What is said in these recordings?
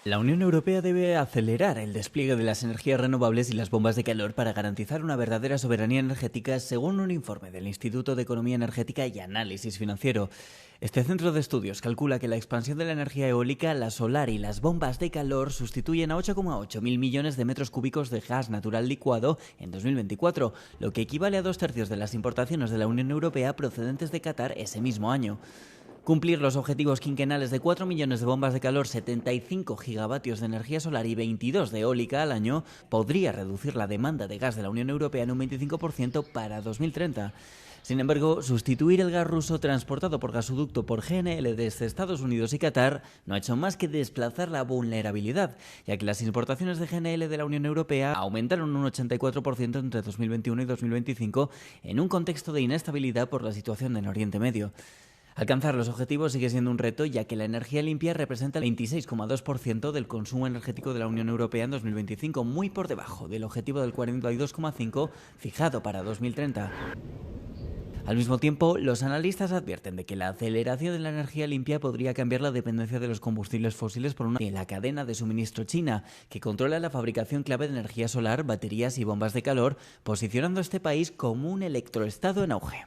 La Unión Europea debe acelerar el despliegue de las energías renovables y las bombas de calor para garantizar una verdadera soberanía energética, según un informe del Instituto de Economía Energética y Análisis Financiero. Este centro de estudios calcula que la expansión de la energía eólica, la solar y las bombas de calor sustituyen a 8,8 mil millones de metros cúbicos de gas natural licuado en 2024, lo que equivale a 2/3 de las importaciones de la Unión Europea procedentes de Qatar ese mismo año. Cumplir los objetivos quinquenales de 4 millones de bombas de calor, 75 gigavatios de energía solar y 22 de eólica al año podría reducir la demanda de gas de la Unión Europea en un 25% para 2030. Sin embargo, sustituir el gas ruso transportado por gasoducto por GNL desde Estados Unidos y Qatar no ha hecho más que desplazar la vulnerabilidad, ya que las importaciones de GNL de la Unión Europea aumentaron un 84% entre 2021 y 2025 en un contexto de inestabilidad por la situación en Oriente Medio. Alcanzar los objetivos sigue siendo un reto, ya que la energía limpia representa el 26,2% del consumo energético de la Unión Europea en 2025, muy por debajo del objetivo del 42,5% fijado para 2030. Al mismo tiempo, los analistas advierten de que la aceleración de la energía limpia podría cambiar la dependencia de los combustibles fósiles por una en la cadena de suministro china, que controla la fabricación clave de energía solar, baterías y bombas de calor, posicionando a este país como un electroestado en auge.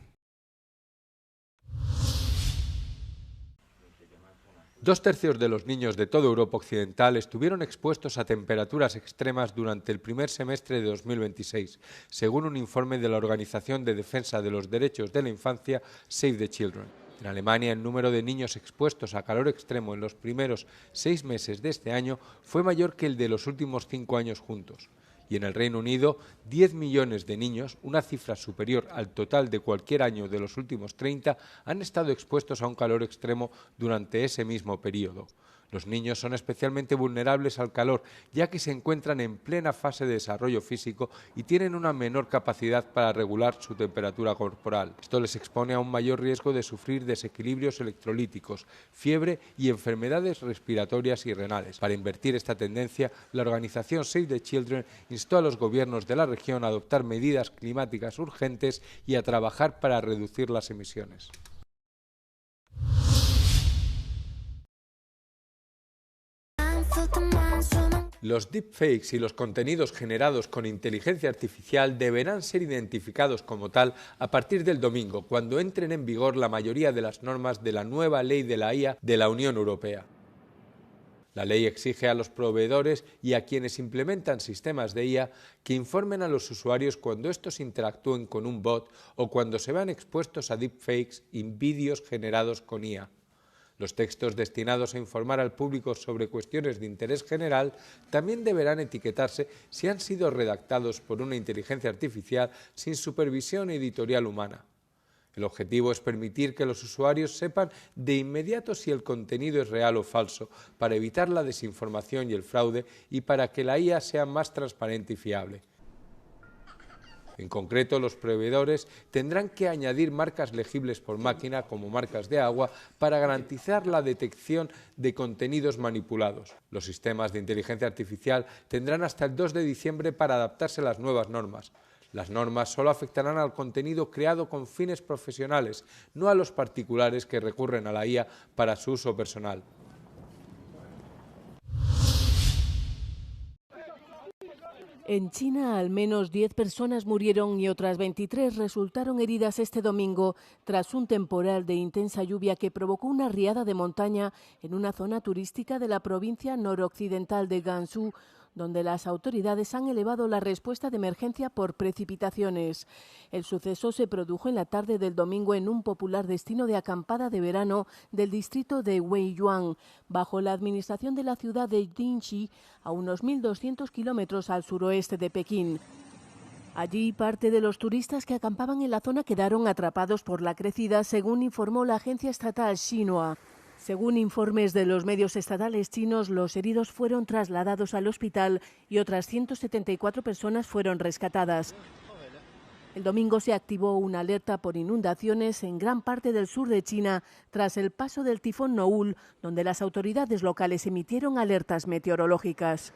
2/3 de los niños de toda Europa Occidental estuvieron expuestos a temperaturas extremas durante el primer semestre de 2026, según un informe de la Organización de Defensa de los Derechos de la Infancia Save the Children. En Alemania, el número de niños expuestos a calor extremo en los primeros 6 meses de este año fue mayor que el de los últimos 5 años juntos. Y en el Reino Unido, 10 millones de niños, una cifra superior al total de cualquier año de los últimos 30, han estado expuestos a un calor extremo durante ese mismo periodo. Los niños son especialmente vulnerables al calor, ya que se encuentran en plena fase de desarrollo físico y tienen una menor capacidad para regular su temperatura corporal. Esto les expone a un mayor riesgo de sufrir desequilibrios electrolíticos, fiebre y enfermedades respiratorias y renales. Para invertir esta tendencia, la organización Save the Children instó a los gobiernos de la región a adoptar medidas climáticas urgentes y a trabajar para reducir las emisiones. Los deepfakes y los contenidos generados con inteligencia artificial deberán ser identificados como tal a partir del domingo, cuando entren en vigor la mayoría de las normas de la nueva ley de la IA de la Unión Europea. La ley exige a los proveedores y a quienes implementan sistemas de IA que informen a los usuarios cuando estos interactúen con un bot o cuando se vean expuestos a deepfakes y vídeos generados con IA. Los textos destinados a informar al público sobre cuestiones de interés general también deberán etiquetarse si han sido redactados por una inteligencia artificial sin supervisión editorial humana. El objetivo es permitir que los usuarios sepan de inmediato si el contenido es real o falso, para evitar la desinformación y el fraude y para que la IA sea más transparente y fiable. En concreto, los proveedores tendrán que añadir marcas legibles por máquina, como marcas de agua, para garantizar la detección de contenidos manipulados. Los sistemas de inteligencia artificial tendrán hasta el 2 de diciembre para adaptarse a las nuevas normas. Las normas solo afectarán al contenido creado con fines profesionales, no a los particulares que recurren a la IA para su uso personal. En China, al menos 10 personas murieron y otras 23 resultaron heridas este domingo tras un temporal de intensa lluvia que provocó una riada de montaña en una zona turística de la provincia noroccidental de Gansu, donde las autoridades han elevado la respuesta de emergencia por precipitaciones. El suceso se produjo en la tarde del domingo en un popular destino de acampada de verano del distrito de Weiyuan, bajo la administración de la ciudad de Jingxi, a unos 1.200 kilómetros al suroeste de Pekín. Allí, parte de los turistas que acampaban en la zona quedaron atrapados por la crecida, según informó la agencia estatal Xinhua. Según informes de los medios estatales chinos, los heridos fueron trasladados al hospital y otras 174 personas fueron rescatadas. El domingo se activó una alerta por inundaciones en gran parte del sur de China tras el paso del tifón Noul, donde las autoridades locales emitieron alertas meteorológicas.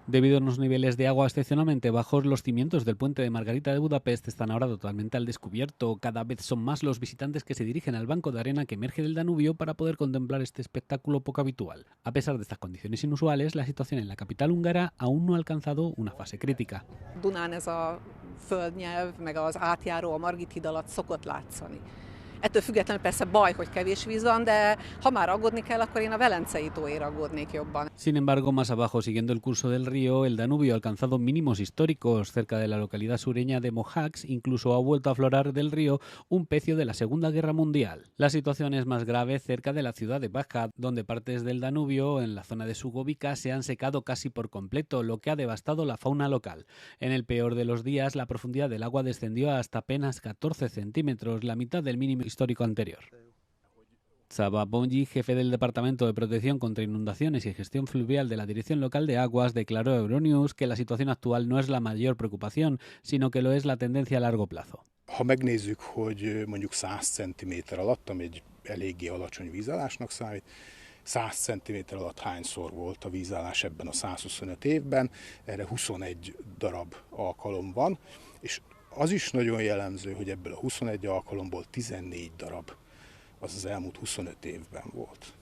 Debido a unos niveles de agua excepcionalmente bajos, los cimientos del puente de Margarita de Budapest están ahora totalmente al descubierto. Cada vez son más los visitantes que se dirigen al banco de arena que emerge del Danubio para poder contemplar este espectáculo poco habitual. A pesar de estas condiciones inusuales, la situación en la capital húngara aún no ha alcanzado una fase crítica. Dunán ez a földnyelv, meg az átjáró a Margit híd alatt szokott látszani. Ettől függetlenül persze baj, hogy kevés víz van, de ha már aggódni kell, akkor én a Velencei tóért aggódnék jobban. Sin embargo, más abajo, siguiendo el curso del río, el Danubio ha alcanzado mínimos históricos. Cerca de la localidad sureña de Mohacs, incluso ha vuelto a aflorar del río un pecio de la Segunda Guerra Mundial. La situación es más grave cerca de la ciudad de Baja, donde partes del Danubio, en la zona de Sugovica, se han secado casi por completo, lo que ha devastado la fauna local. En el peor de los días, la profundidad del agua descendió hasta apenas 14 centímetros, la mitad del mínimo histórico anterior. Csaba Bonyi, jefe del Departamento de Protección contra Inundaciones y Gestión Fluvial de la Dirección Local de Aguas, declaró a Euronews que la situación actual no es la mayor preocupación, sino que lo es la tendencia a largo plazo. Ha megnézzük, hogy mondjuk 100 cm alatt, ami egy eléggé alacsony vízállásnak számít, 100 cm alatt hányszor volt a vízállás ebben a 125 évben, erre 21 darab alkalom van, és az is nagyon jellemző, hogy ebből a 21 alkalomból 14 darab az elmúlt 25 évben volt.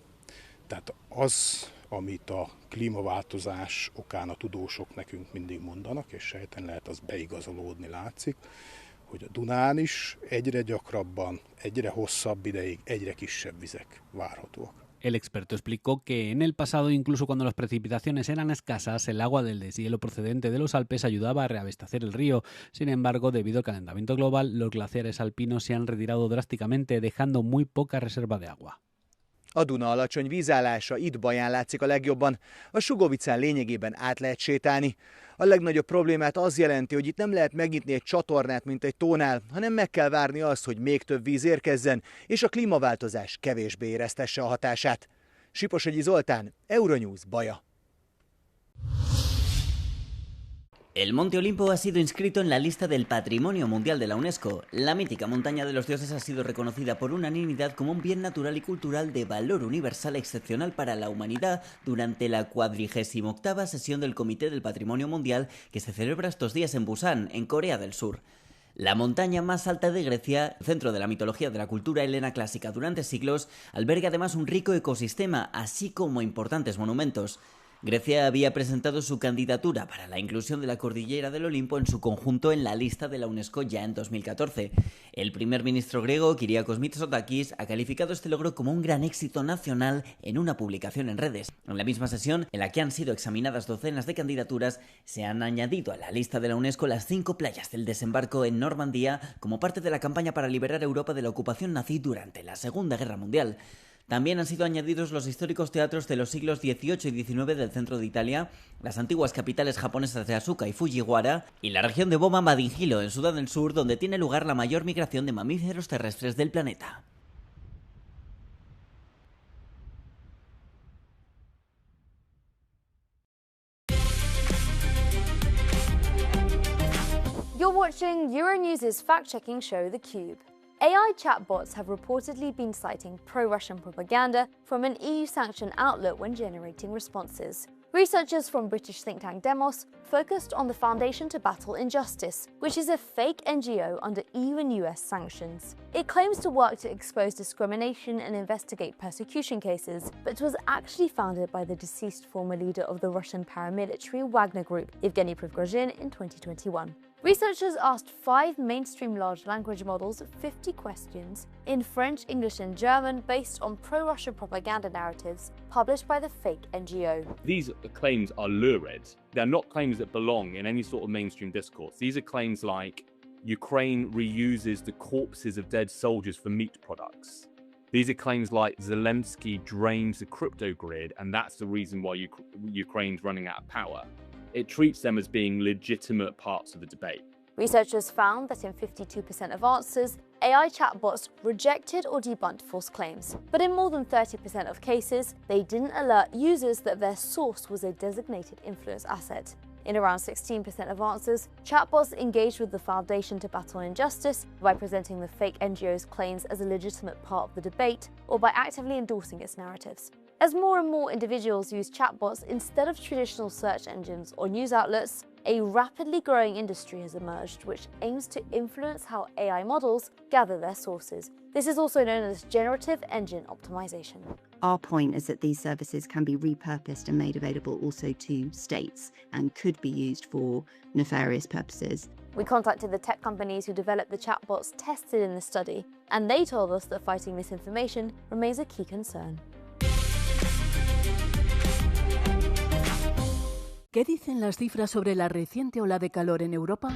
Tehát az, amit a klímaváltozás okán a tudósok nekünk mindig mondanak, és sejten lehet az beigazolódni látszik, hogy a Dunán is egyre gyakrabban, egyre hosszabb ideig, egyre kisebb vizek várhatóak. El experto explicó que en el pasado, incluso cuando las precipitaciones eran escasas, el agua del deshielo procedente de los Alpes ayudaba a reabastecer el río. Sin embargo, debido al calentamiento global, los glaciares alpinos se han retirado drásticamente, dejando muy poca reserva de agua. A Duna alacsony vízállása itt Baján látszik a legjobban. A Sugovicán lényegében át lehet sétálni. A legnagyobb problémát az jelenti, hogy itt nem lehet megnyitni egy csatornát, mint egy tónál, hanem meg kell várni azt, hogy még több víz érkezzen, és a klímaváltozás kevésbé éreztesse a hatását. Siposogyi Zoltán, Euronews, Baja. El Monte Olimpo ha sido inscrito en la lista del Patrimonio Mundial de la UNESCO. La mítica montaña de los dioses ha sido reconocida por unanimidad como un bien natural y cultural de valor universal excepcional para la humanidad durante la 48ª sesión del Comité del Patrimonio Mundial que se celebra estos días en Busan, en Corea del Sur. La montaña más alta de Grecia, centro de la mitología de la cultura helena clásica durante siglos, alberga además un rico ecosistema, así como importantes monumentos. Grecia había presentado su candidatura para la inclusión de la cordillera del Olimpo en su conjunto en la lista de la UNESCO ya en 2014. El primer ministro griego, Kyriakos Mitsotakis, ha calificado este logro como un gran éxito nacional en una publicación en redes. En la misma sesión, en la que han sido examinadas docenas de candidaturas, se han añadido a la lista de la UNESCO las 5 playas del desembarco en Normandía como parte de la campaña para liberar a Europa de la ocupación nazi durante la Segunda Guerra Mundial. También han sido añadidos los históricos teatros de los siglos XVIII y XIX del centro de Italia, las antiguas capitales japonesas de Asuka y Fujiwara, y la región de Boma-Madinjilo, en Sudán del Sur, donde tiene lugar la mayor migración de mamíferos terrestres del planeta. You're watching Euronews' fact-checking show The Cube. AI chatbots have reportedly been citing pro-Russian propaganda from an EU-sanctioned outlet when generating responses. Researchers from British think tank Demos focused on the Foundation to Battle Injustice, which is a fake NGO under EU and US sanctions. It claims to work to expose discrimination and investigate persecution cases, but was actually founded by the deceased former leader of the Russian paramilitary Wagner Group, Yevgeny Prigozhin, in 2021. Researchers asked 5 mainstream large language models 50 questions in French, English and German based on pro-Russian propaganda narratives published by the fake NGO. These claims are lurid. They're not claims that belong in any sort of mainstream discourse. These are claims like Ukraine reuses the corpses of dead soldiers for meat products. These are claims like Zelensky drains the crypto grid and that's the reason why Ukraine's running out of power. It treats them as being legitimate parts of the debate. Researchers found that in 52% of answers, AI chatbots rejected or debunked false claims. But in more than 30% of cases, they didn't alert users that their source was a designated influence asset. In around 16% of answers, chatbots engaged with the Foundation to Battle Injustice by presenting the fake NGO's claims as a legitimate part of the debate or by actively endorsing its narratives. As more and more individuals use chatbots instead of traditional search engines or news outlets, a rapidly growing industry has emerged which aims to influence how AI models gather their sources. This is also known as generative engine optimization. Our point is that these services can be repurposed and made available also to states and could be used for nefarious purposes. We contacted the tech companies who developed the chatbots tested in the study, and they told us that fighting misinformation remains a key concern. ¿Qué dicen las cifras sobre la reciente ola de calor en Europa?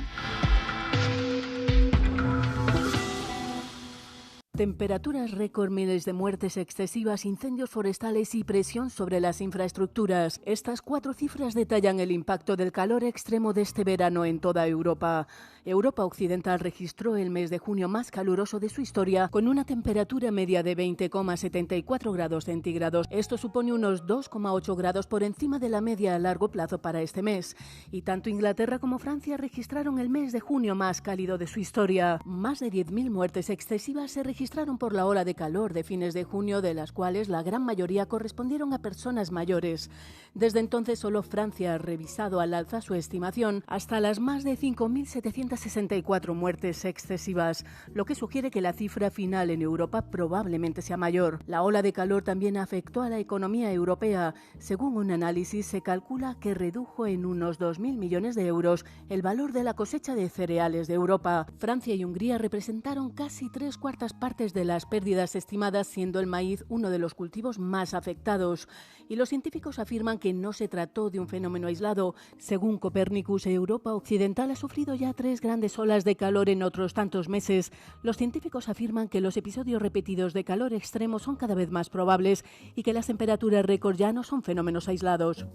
Temperaturas récord, miles de muertes excesivas, incendios forestales y presión sobre las infraestructuras. Estas 4 cifras detallan el impacto del calor extremo de este verano en toda Europa. Europa Occidental registró el mes de junio más caluroso de su historia, con una temperatura media de 20,74 grados centígrados. Esto supone unos 2,8 grados por encima de la media a largo plazo para este mes. Y tanto Inglaterra como Francia registraron el mes de junio más cálido de su historia. Más de 10.000 muertes excesivas se registraron por la ola de calor de fines de junio, de las cuales la gran mayoría correspondieron a personas mayores. Desde entonces solo Francia ha revisado al alza su estimación hasta las más de 5.764 muertes excesivas, lo que sugiere que la cifra final en Europa probablemente sea mayor. La ola de calor también afectó a la economía europea. Según un análisis, se calcula que redujo en unos 2.000 millones de euros el valor de la cosecha de cereales de Europa. Francia y Hungría representaron casi 3/4 partes de las pérdidas estimadas, siendo el maíz uno de los cultivos más afectados. Y los científicos afirman que no se trató de un fenómeno aislado. Según Copernicus, Europa Occidental ha sufrido ya 3 grandes olas de calor en otros tantos meses. Los científicos afirman que los episodios repetidos de calor extremo son cada vez más probables y que las temperaturas récord ya no son fenómenos aislados.